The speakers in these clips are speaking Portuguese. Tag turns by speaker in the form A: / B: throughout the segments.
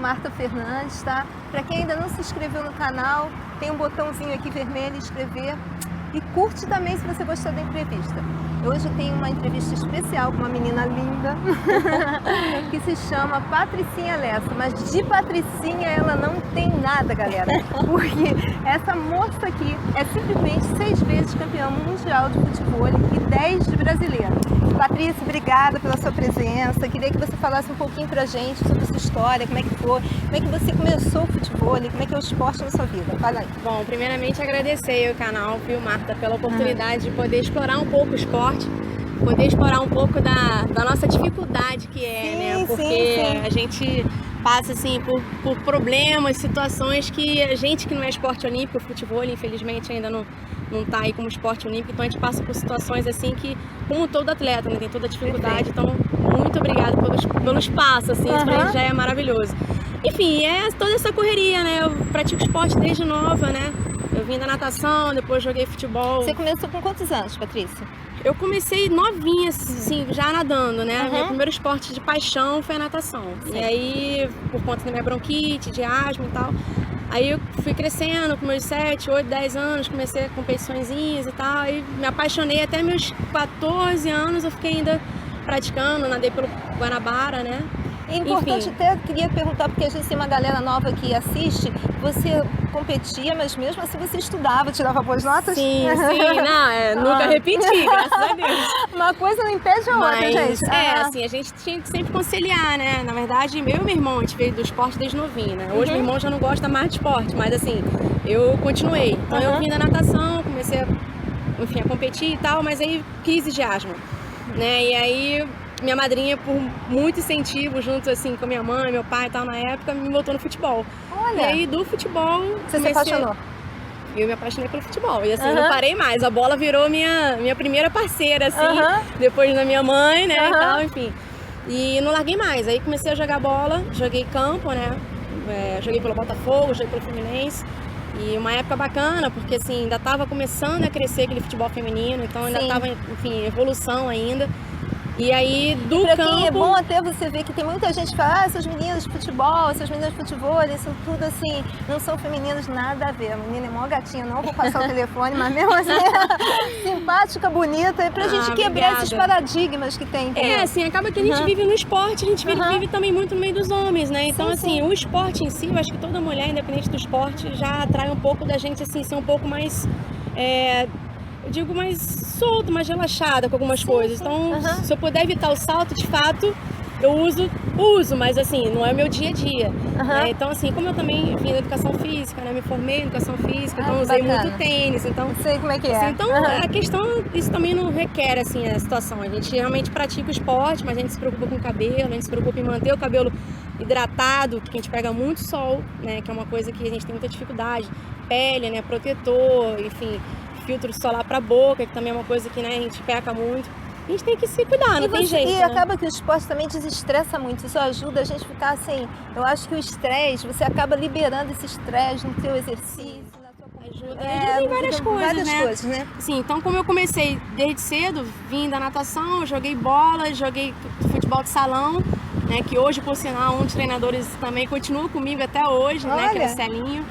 A: Marta Fernandes, tá? Para quem ainda não se inscreveu no canal, tem um botãozinho aqui vermelho, inscrever. E curte também se você gostou da entrevista. Hoje eu tenho uma entrevista especial com uma menina linda que se chama Patricinha Lessa, mas de Patricinha ela não tem nada, galera, porque essa moça aqui é simplesmente 6 vezes campeã mundial de futebol e 10 de brasileiro. Patrícia, obrigada pela sua presença. Queria que você falasse um pouquinho pra gente sobre a sua história, como é que foi, como é que você começou o futebol, como é que é o esporte na sua vida. Fala aí.
B: Bom, primeiramente agradecer o canal, viu, Marta, pela oportunidade de poder explorar um pouco o esporte, poder explorar um pouco da nossa dificuldade que é, né? Porque a gente passa assim por problemas, situações que a gente que não é esporte olímpico, o futebol infelizmente ainda não tá aí como esporte olímpico, então a gente passa por situações assim que, como todo atleta, né, tem toda a dificuldade. Então muito obrigada pelo espaço, assim, isso pra gente já é maravilhoso. Enfim, é toda essa correria, né? Eu pratico esporte desde nova, né? Eu vim da natação, depois joguei futebol.
A: Você começou com quantos anos, Patrícia?
B: Eu comecei novinha, assim, já nadando, né? Meu primeiro esporte de paixão foi a natação. Sim. E aí, por conta da minha bronquite, de asma e tal, aí eu fui crescendo, com meus 7, 8, 10 anos, comecei a competiçõezinhas e tal, aí me apaixonei até meus 14 anos, eu fiquei ainda praticando, nadei pelo Guanabara, né?
A: É importante, até queria perguntar, porque a gente tem uma galera nova que assiste, você competia, mas mesmo assim você estudava, tirava boas notas?
B: Sim, não, nunca repeti, graças a Deus.
A: Uma coisa não impede a outra, gente.
B: Assim, a gente tinha que sempre conciliar, né? Na verdade, eu e meu irmão, a gente veio do esporte desde novinho, né? Hoje meu irmão já não gosta mais de esporte, mas assim, eu continuei. Então eu vim da natação, comecei a competir e tal, mas aí crise de asma, né? E aí minha madrinha, por muito incentivo, junto assim com minha mãe, meu pai e tal, na época, me botou no futebol.
A: Olha!
B: E aí do futebol...
A: Você se apaixonou?
B: Eu me apaixonei pelo futebol. E assim, não parei mais. A bola virou minha primeira parceira, assim, depois da minha mãe, né, e tal, enfim. E não larguei mais. Aí comecei a jogar bola, joguei campo, né, joguei pelo Botafogo, joguei pelo Fluminense. E uma época bacana, porque assim, ainda estava começando a crescer aquele futebol feminino, então ainda estava, enfim, em evolução ainda. E aí, do campo...
A: Quem é bom até você ver que tem muita gente que fala, essas meninas de futebol, essas meninas de futebol, isso tudo assim, não são femininas, nada a ver. A menina é mó gatinha, não vou passar o telefone, mas mesmo assim, simpática, bonita, é pra gente quebrar esses paradigmas que tem, entendeu?
B: Assim, acaba que a gente vive no esporte, a gente vive também muito no meio dos homens, né? Então, assim, o esporte em si, eu acho que toda mulher, independente do esporte, já atrai um pouco da gente, assim, ser um pouco mais... eu digo mais solto, mais relaxada com algumas coisas. Então, se eu puder evitar o salto, de fato, eu uso, mas assim, não é o meu dia a dia. Né? Então, assim, como eu também vim da educação física, né? Me formei em educação física, então usei muito tênis, então...
A: Sei como é que é.
B: Assim, então, a questão, isso também não requer, assim, a situação. A gente realmente pratica o esporte, mas a gente se preocupa com o cabelo, a gente se preocupa em manter o cabelo hidratado, porque a gente pega muito sol, né? Que é uma coisa que a gente tem muita dificuldade. Pele, né? Protetor, enfim... filtro solar para a boca, que também é uma coisa que, né, a gente peca muito. A gente tem que se cuidar, não tem jeito.
A: E acaba que o esporte também desestressa muito, isso ajuda a gente a ficar assim, eu acho que o estresse, você acaba liberando esse estresse no seu exercício, na sua
B: ajuda em várias coisas, né? Sim, então como eu comecei desde cedo, vim da natação, joguei bola, joguei futebol de salão, né, que hoje, por sinal, um dos treinadores também continua comigo até hoje, né, que é o Celinho.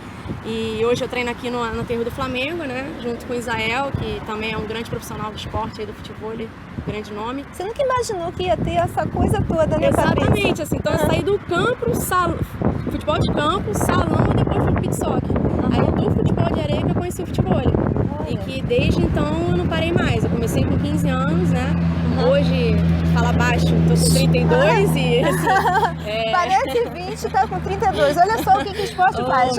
B: E hoje eu treino aqui no Terro do Flamengo, né? Junto com o Isael, que também é um grande profissional do esporte aí, do futebol, grande nome.
A: Você nunca imaginou que ia ter essa coisa toda, né?
B: Exatamente, assim, então eu saí do campo, futebol de campo, salão e depois fui pro beach soccer. Aí do futebol de areia que eu conheci o futebol. E que desde então eu não parei mais. Eu comecei com 15 anos, né? Hoje, fala baixo, tô com 32 e assim...
A: Parece 20, tá com 32. Olha só o que o esporte faz.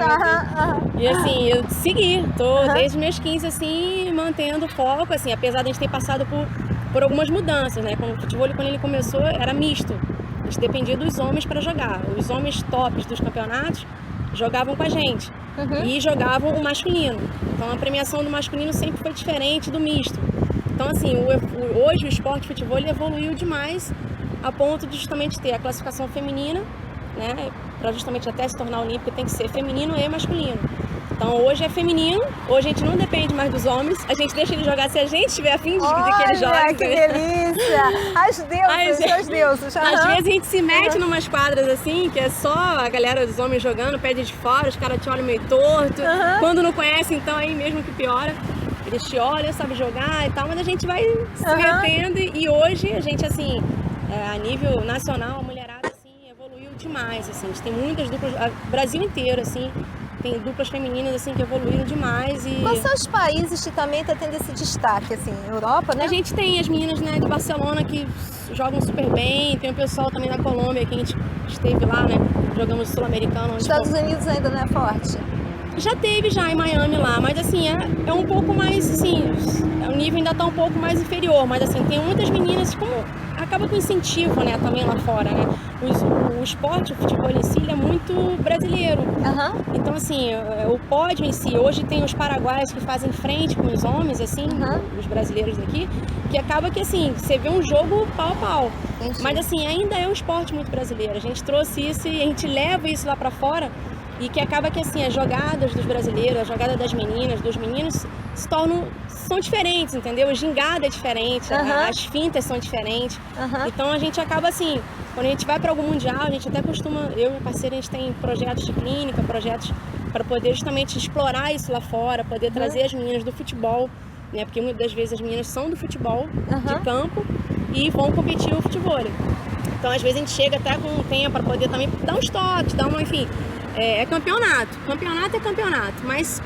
B: E assim, eu segui, tô desde meus 15 assim, mantendo o foco, assim, apesar de a gente ter passado por algumas mudanças, né? Como o futebol, quando ele começou, era misto. A gente dependia dos homens para jogar. Os homens tops dos campeonatos jogavam com a gente e jogavam o masculino. Então a premiação do masculino sempre foi diferente do misto. Então assim, hoje o esporte de futebol ele evoluiu demais a ponto de justamente ter a classificação feminina, né? Para justamente até se tornar olímpica tem que ser feminino e masculino. Então hoje é feminino, hoje a gente não depende mais dos homens, a gente deixa ele jogar se a gente tiver afim de que ele jogue.
A: Olha, que delícia! As deusas.
B: Às vezes a gente se mete numas quadras assim, que é só a galera dos homens jogando, pé de fora, os caras te olham meio torto. Quando não conhece, então aí mesmo que piora. Eles te olham, sabe jogar e tal, mas a gente vai se metendo e hoje a gente, assim, a nível nacional, a mulherada, assim, evoluiu demais, assim. A gente tem muitas duplas, o Brasil inteiro, assim, tem duplas femininas, assim, que evoluíram demais e...
A: Quais são os países que também estão tendo esse destaque, assim? Europa, né?
B: A gente tem as meninas, né, de Barcelona que jogam super bem, tem o pessoal também da Colômbia que a gente esteve lá, né, jogamos Sul-Americano.
A: Estados Unidos ainda não é forte?
B: Já teve já em Miami lá, mas assim, é um pouco mais, assim, o nível ainda tá um pouco mais inferior, mas assim, tem muitas meninas, como acaba com incentivo, né, também lá fora, né, o esporte, o futebol em si, ele é muito brasileiro, então assim, o pódio em si, hoje tem os paraguaios que fazem frente com os homens, assim, os brasileiros daqui, que acaba que assim, você vê um jogo pau a pau, mas assim, ainda é um esporte muito brasileiro, a gente trouxe isso e a gente leva isso lá pra fora, e que acaba que assim, as jogadas dos brasileiros, a jogada das meninas, dos meninos, são diferentes, entendeu? A gingada é diferente, as fintas são diferentes. Então a gente acaba assim, quando a gente vai para algum mundial, a gente até costuma, eu e minha parceira, a gente tem projetos de clínica, projetos para poder justamente explorar isso lá fora, poder trazer as meninas do futebol, né? Porque muitas das vezes as meninas são do futebol, de campo, e vão competir no futebol. Então às vezes a gente chega até com um tempo para poder também dar uns toques, dar uma, enfim... É campeonato. Campeonato é campeonato, mas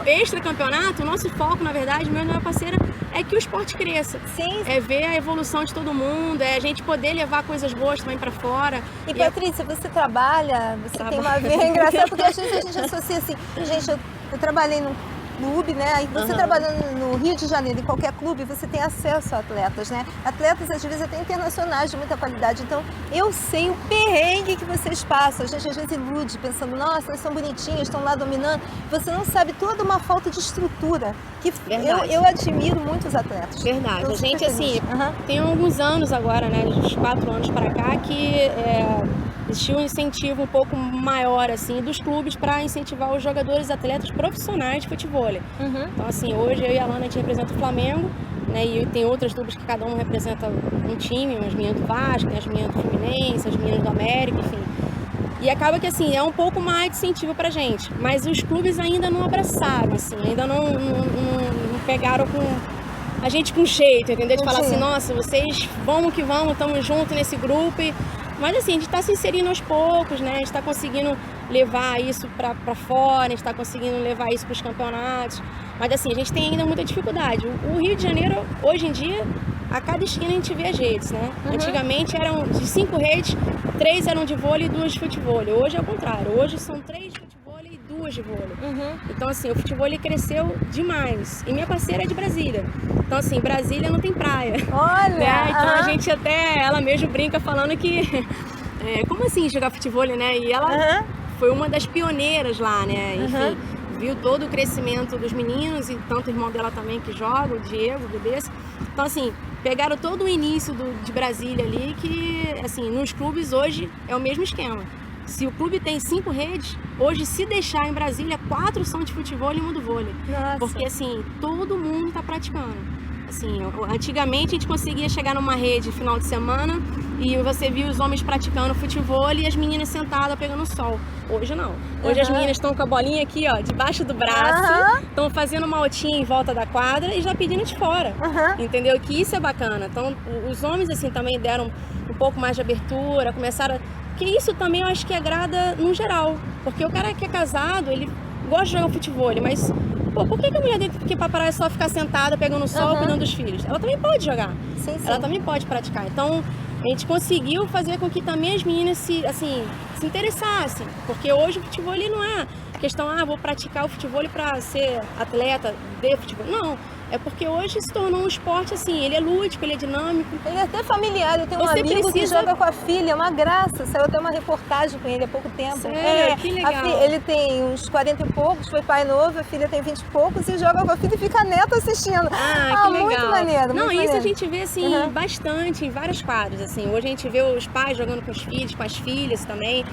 B: extra campeonato, o nosso foco, na verdade, meu e minha parceira, é que o esporte cresça. É ver a evolução de todo mundo, é a gente poder levar coisas boas também pra fora.
A: E Patrícia, você trabalha, você tem uma vida engraçada, porque às vezes a gente associa assim, gente, eu trabalhei num clube, né? Aí você trabalhando no Rio de Janeiro, em qualquer clube, você tem acesso a atletas, né? Atletas, às vezes, até internacionais de muita qualidade. Então, eu sei o perrengue que vocês passam. A gente, às vezes, ilude, pensando, nossa, elas são bonitinhas, estão lá dominando. Você não sabe toda uma falta de estrutura. Que eu admiro muito os atletas.
B: Verdade. A gente, assim, tem alguns anos agora, né? Uns 4 anos para cá, que existiu um incentivo um pouco maior, assim, dos clubes para incentivar os jogadores atletas profissionais de futebol. Então, assim, hoje eu e a Alana, a gente representa o Flamengo, né, e tem outras duplas que cada um representa um time, as meninas do Vasco, as meninas do Fluminense, as meninas do América, enfim. E acaba que, assim, é um pouco mais de incentivo pra gente, mas os clubes ainda não abraçaram, assim, ainda não pegaram a gente com jeito, entendeu? De falar assim, nossa, vocês vamos que vamos, estamos juntos nesse grupo. Mas assim, a gente está se inserindo aos poucos, né? A gente está conseguindo levar isso para fora, a gente está conseguindo levar isso para os campeonatos. Mas assim, a gente tem ainda muita dificuldade. O Rio de Janeiro, hoje em dia, a cada esquina a gente vê as redes, né? Antigamente eram de 5 redes, 3 eram de vôlei e 2 de futebol. Hoje é o contrário, hoje são 3 de futebol e 2 de vôlei. Então assim, o futebol cresceu demais. E minha parceira é de Brasília. Então assim, Brasília não tem praia.
A: Olha!
B: Né? Então a gente até, ela mesmo brinca falando que... como assim jogar futebol, né? E ela foi uma das pioneiras lá, né? Enfim, viu todo o crescimento dos meninos e tanto o irmão dela também que joga, o Diego, o Bebês. Então assim, pegaram todo o início de Brasília ali, que assim, nos clubes hoje é o mesmo esquema. Se o clube tem 5 redes, hoje se deixar em Brasília, 4 são de futebol e 1 do vôlei.
A: Nossa.
B: Porque assim, todo mundo tá praticando. Assim, antigamente a gente conseguia chegar numa rede final de semana e você via os homens praticando futebol e as meninas sentadas pegando sol. Hoje não. Hoje as meninas estão com a bolinha aqui, ó, debaixo do braço, estão fazendo uma altinha em volta da quadra e já pedindo de fora. Entendeu? Que isso é bacana. Então, os homens assim também deram um pouco mais de abertura, começaram... Que isso também eu acho que agrada no geral. Porque o cara que é casado, ele gosta de jogar futebol, mas... Pô, por que a mulher tem que parar só ficar sentada, pegando sol, cuidando dos filhos? Ela também pode jogar.
A: Sim.
B: Ela também pode praticar. Então, a gente conseguiu fazer com que também as meninas se interessassem. Porque hoje o futebol não é questão, vou praticar o futebol para ser atleta de futebol. Não. É porque hoje se tornou um esporte assim, ele é lúdico, ele é dinâmico.
A: Ele é até familiar, eu tenho um amigo que joga com a filha, é uma graça. Saiu até uma reportagem com ele há pouco tempo.
B: Sério? Que legal.
A: Ele tem uns 40 e poucos, foi pai novo, a filha tem 20 e poucos e joga com a filha e fica a neta assistindo.
B: Que legal.
A: Muito maneiro.
B: Não,
A: muito
B: isso
A: maneiro.
B: A gente vê assim bastante em vários quadros. Assim. Hoje a gente vê os pais jogando com os filhos, com as filhas também.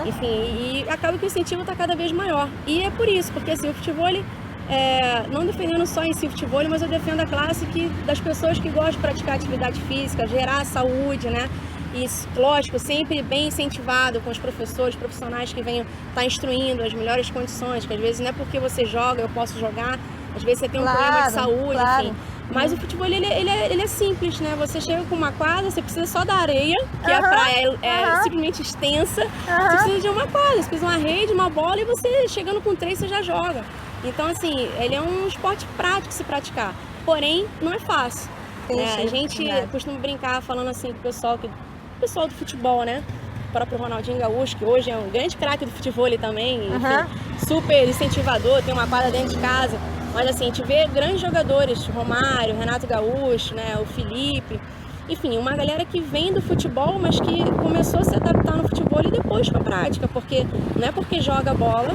B: Enfim, e acaba que o incentivo está cada vez maior. E é por isso, porque assim, o futebol, não defendendo só em si o futebol, mas eu defendo a classe das pessoas que gostam de praticar atividade física, gerar saúde, né? E, lógico, sempre bem incentivado com os professores, profissionais que venham estar instruindo as melhores condições, que às vezes não é porque você joga, eu posso jogar, às vezes você tem um problema de saúde, enfim. Mas o futebol, ele é simples, né? Você chega com uma quadra, você precisa só da areia, que a praia é simplesmente extensa, você precisa de uma quadra, você precisa de uma rede, uma bola e você, chegando com 3, você já joga. Então, assim, ele é um esporte prático de se praticar, porém, não é fácil. A gente costuma brincar falando assim pro pessoal do futebol, né? O próprio Ronaldinho Gaúcho, que hoje é um grande craque do futebol também, enfim, super incentivador, tem uma quadra dentro de casa. Mas assim, a gente vê grandes jogadores, Romário, Renato Gaúcho, né, o Felipe, enfim, uma galera que vem do futebol, mas que começou a se adaptar no futebol e depois com a prática, porque não é porque joga bola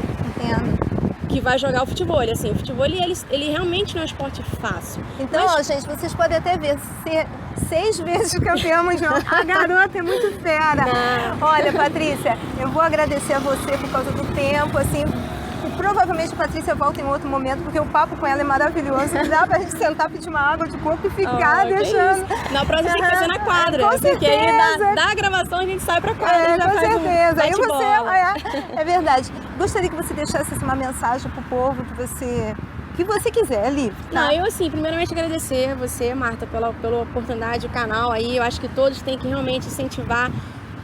B: que vai jogar o futebol. Assim, o futebol ele realmente não é um esporte fácil.
A: Então, gente, vocês podem até ver, ser 6 vezes campeã mundial. A garota é muito fera. Olha, Patrícia, eu vou agradecer a você por causa do tempo, assim. Provavelmente a Patrícia volta em outro momento, porque o papo com ela é maravilhoso. Dá pra gente sentar, pedir uma água de coco e ficar deixando.
B: Na próxima tem que fazer na quadra.
A: Com
B: porque
A: certeza.
B: Aí da gravação a gente sai pra quadra.
A: Com certeza. Aí
B: você.
A: É verdade. Gostaria que você deixasse uma mensagem pro povo, que você quiser, é livre. Tá?
B: Não, eu assim, primeiramente agradecer você, Marta, pela oportunidade, o canal aí. Eu acho que todos têm que realmente incentivar,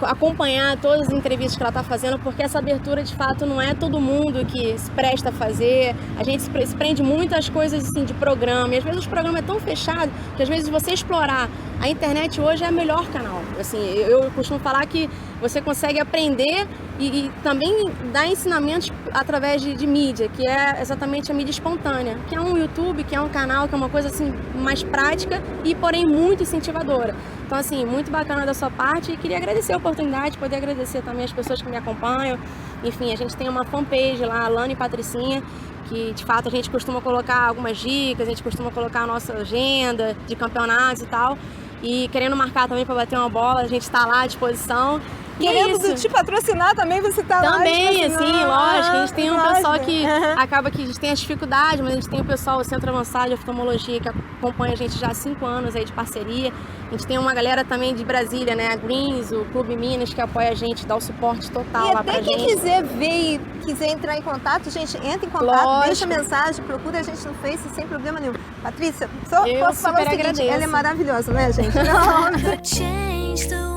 B: acompanhar todas as entrevistas que ela está fazendo, porque essa abertura de fato não é todo mundo que se presta a fazer. A gente se prende muito às coisas assim, de programa, e às vezes o programa é tão fechado que às vezes você explorar a internet hoje é o melhor canal. Assim, eu costumo falar que você consegue aprender e também dar ensinamentos através de mídia, que é exatamente a mídia espontânea, que é um YouTube, que é um canal, que é uma coisa assim mais prática e porém muito incentivadora. Então assim, muito bacana da sua parte e queria agradecer a oportunidade, poder agradecer também as pessoas que me acompanham. Enfim, a gente tem uma fanpage lá, Alana e Patricinha, que de fato a gente costuma colocar algumas dicas, a gente costuma colocar a nossa agenda de campeonatos e tal. E querendo marcar também para bater uma bola, a gente está lá à disposição.
A: Querendo te patrocinar também, você tá lá.
B: Também, assim, lógico. A gente tem um pessoal que acaba que a gente tem as dificuldades, mas a gente tem o pessoal, o Centro Avançado de Oftalmologia, que acompanha a gente já há 5 anos aí de parceria. A gente tem uma galera também de Brasília, né? A Greens, o Clube Minas, que apoia a gente, dá o suporte total lá pra gente.
A: E até quem quiser ver e quiser entrar em contato, gente, entra em contato, deixa mensagem, procura a gente no Face sem problema nenhum. Patrícia, só posso falar o seguinte, ela é maravilhosa, né, gente? Não.